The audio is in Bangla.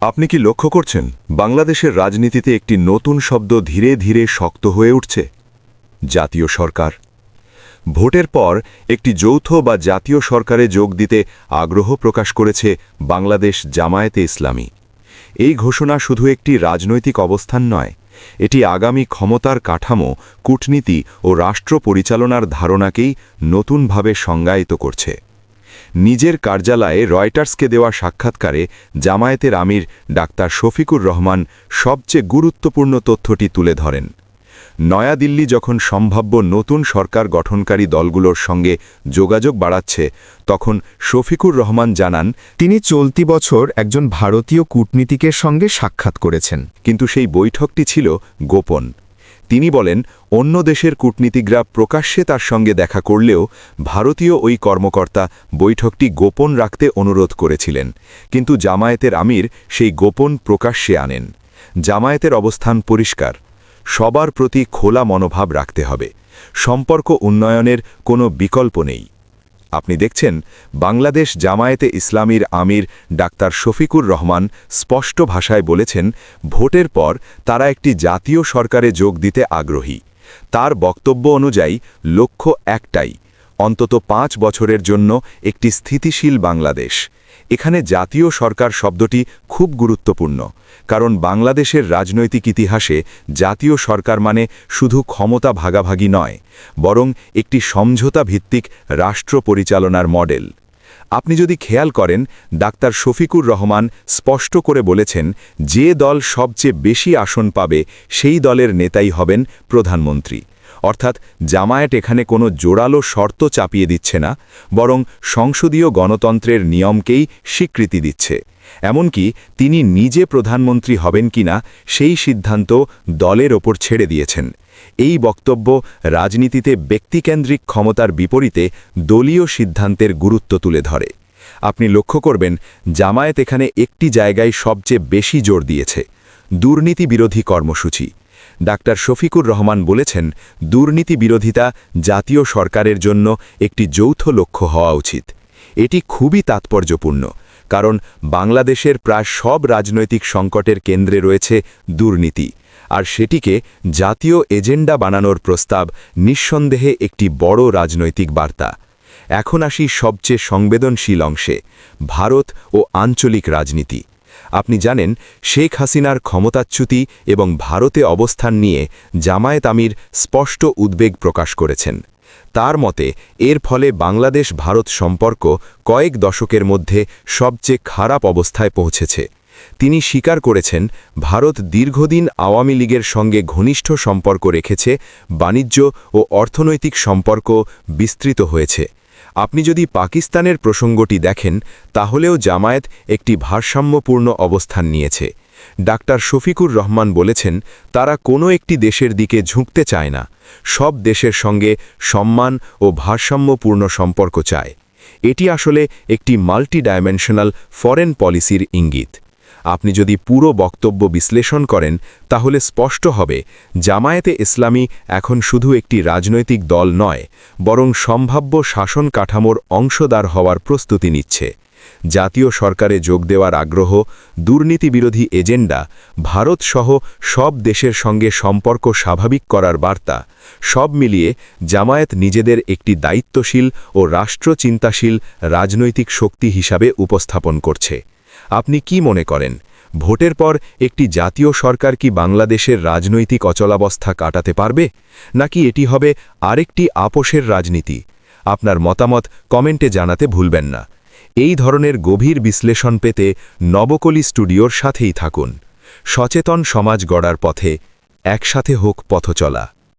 আপনি কি লক্ষ্য করছেন বাংলাদেশের রাজনীতিতে একটি নতুন শব্দ ধীরে ধীরে শক্ত হয়ে উঠছে? জাতীয় সরকার। ভোটের পর একটি যৌথ বা জাতীয় সরকারে যোগ দিতে আগ্রহ প্রকাশ করেছে বাংলাদেশ জামায়াতে ইসলামী। এই ঘোষণা শুধু একটি রাজনৈতিক অবস্থান নয়, এটি আগামী ক্ষমতার কাঠামো, কূটনীতি ও রাষ্ট্র পরিচালনার ধারণাকেই নতুনভাবে সংজ্ঞায়িত করছে। নিজের কার্যালয়ে রয়টার্সকে দেওয়া সাক্ষাৎকারে জামায়াতের আমির ডাক্তার শফিকুর রহমান সবচেয়ে গুরুত্বপূর্ণ তথ্যটি তুলে ধরেন। নয়াদিল্লি যখন সম্ভাব্য নতুন সরকার গঠনকারী দলগুলোর সঙ্গে যোগাযোগ বাড়াচ্ছে, তখন শফিকুর রহমান জানান তিনি চলতি বছর একজন ভারতীয় কূটনীতিকের সঙ্গে সাক্ষাৎ করেছেন। কিন্তু সেই বৈঠকটি ছিল গোপন। তিনি বলেন, অন্য দেশের কূটনীতিকরা প্রকাশ্যে তার সঙ্গে দেখা করলেও ভারতীয় ওই কর্মকর্তা বৈঠকটি গোপন রাখতে অনুরোধ করেছিলেন, কিন্তু জামায়াতের আমির সেই গোপন প্রকাশ্যে আনেন। জামায়াতের অবস্থান পরিষ্কার, সবার প্রতি খোলা মনোভাব রাখতে হবে, সম্পর্ক উন্নয়নের কোনো বিকল্প নেই। আপনি দেখছেন, বাংলাদেশ জামায়াতে ইসলামীর আমির ডাক্তার শফিকুর রহমান স্পষ্ট ভাষায় বলেছেন, ভোটের পর তারা একটি জাতীয় সরকারে যোগ দিতে আগ্রহী। তার বক্তব্য অনুযায়ী লক্ষ্য একটাই, অন্তত 5 বছরের জন্য একটি স্থিতিশীল বাংলাদেশ। এখানে জাতীয় সরকার শব্দটি খুব গুরুত্বপূর্ণ, কারণ বাংলাদেশের রাজনৈতিক ইতিহাসে জাতীয় সরকার মানে শুধু ক্ষমতা ভাগাভাগি নয়, বরং একটি সমঝোতা ভিত্তিক রাষ্ট্র পরিচালনার মডেল। আপনি যদি খেয়াল করেন, ডাক্তার শফিকুর রহমান স্পষ্ট করে বলেছেন, যে দল সবচেয়ে বেশি আসন পাবে সেই দলের নেতাই হবেন প্রধানমন্ত্রী। অর্থাৎ জামায়াত এখানে কোনো জোরালো শর্ত চাপিয়ে দিচ্ছে না, বরং সংসদীয় গণতন্ত্রের নিয়মকেই স্বীকৃতি দিচ্ছে। এমনকি তিনি নিজে প্রধানমন্ত্রী হবেন কিনা সেই সিদ্ধান্ত দলের ওপর ছেড়ে দিয়েছেন। এই বক্তব্য রাজনীতিতে ব্যক্তিকেন্দ্রিক ক্ষমতার বিপরীতে দলীয় সিদ্ধান্তের গুরুত্ব তুলে ধরে। আপনি লক্ষ্য করবেন, জামায়াত এখানে একটি জায়গায় সবচেয়ে বেশি জোর দিয়েছে, দুর্নীতি বিরোধী কর্মসূচি। ডাক্তার শফিকুর রহমান বলেছেন, দুর্নীতি বিরোধিতা জাতীয় সরকারের জন্য একটি যৌথ লক্ষ্য হওয়া উচিত। এটি খুবই তাৎপর্যপূর্ণ, কারণ বাংলাদেশের প্রায় সব রাজনৈতিক সংকটের কেন্দ্রে রয়েছে দুর্নীতি, আর সেটিকে জাতীয় এজেন্ডা বানানোর প্রস্তাব নিঃসন্দেহে একটি বড় রাজনৈতিক বার্তা। এখন আসি সবচেয়ে সংবেদনশীল অংশে, ভারত ও আঞ্চলিক রাজনীতি। আপনি জানেন, শেখ হাসিনার ক্ষমতাচ্যুতি এবং ভারতে অবস্থান নিয়ে জামায়াত আমির স্পষ্ট উদ্বেগ প্রকাশ করেছেন। তার মতে এর ফলে বাংলাদেশ ভারত সম্পর্ক কয়েক দশকের মধ্যে সবচেয়ে খারাপ অবস্থায় পৌঁছেছে। তিনি স্বীকার করেছেন, ভারত দীর্ঘদিন আওয়ামী লীগের সঙ্গে ঘনিষ্ঠ সম্পর্ক রেখেছে, বাণিজ্য ও অর্থনৈতিক সম্পর্ক বিস্তৃত হয়েছে। আপনি যদি পাকিস্তানের প্রসঙ্গটি দেখেন, তাহলেও জামায়াত একটি ভারসাম্যপূর্ণ অবস্থান নিয়েছে। ডাক্তার শফিকুর রহমান বলেছেন, তারা কোনো একটি দেশের দিকে ঝুঁকতে চায় না, সব দেশের সঙ্গে সম্মান ও ভারসাম্যপূর্ণ সম্পর্ক চায়। এটি আসলে একটি মাল্টিডাইমেনশনাল ফরেন পলিসির ইঙ্গিত। আপনি যদি পুরো বক্তব্য বিশ্লেষণ করেন, তাহলে স্পষ্ট হবে, জামায়াতে ইসলামী এখন শুধু একটি রাজনৈতিক দল নয়, বরং সম্ভাব্য শাসন কাঠামোর অংশদার হওয়ার প্রস্তুতি নিচ্ছে। জাতীয় সরকারে যোগ দেওয়ার আগ্রহ, দুর্নীতিবিরোধী এজেন্ডা, ভারতসহ সব দেশের সঙ্গে সম্পর্ক স্বাভাবিক করার বার্তা, সব মিলিয়ে জামায়াত নিজেদের একটি দায়িত্বশীল ও রাষ্ট্রচিন্তাশীল রাজনৈতিক শক্তি হিসাবে উপস্থাপন করছে। আপনি কি মনে করেন, ভোটের পর একটি জাতীয় সরকার কি বাংলাদেশের রাজনৈতিক অচলাবস্থা কাটাতে পারবে, নাকি এটি হবে আরেকটি আপোষের রাজনীতি? আপনার মতামত কমেন্টে জানাতে ভুলবেন না। এই ধরনের গভীর বিশ্লেষণ পেতে নবকলি স্টুডিওর সাথেই থাকুন। সচেতন সমাজ গড়ার পথে একসাথে হোক পথচলা।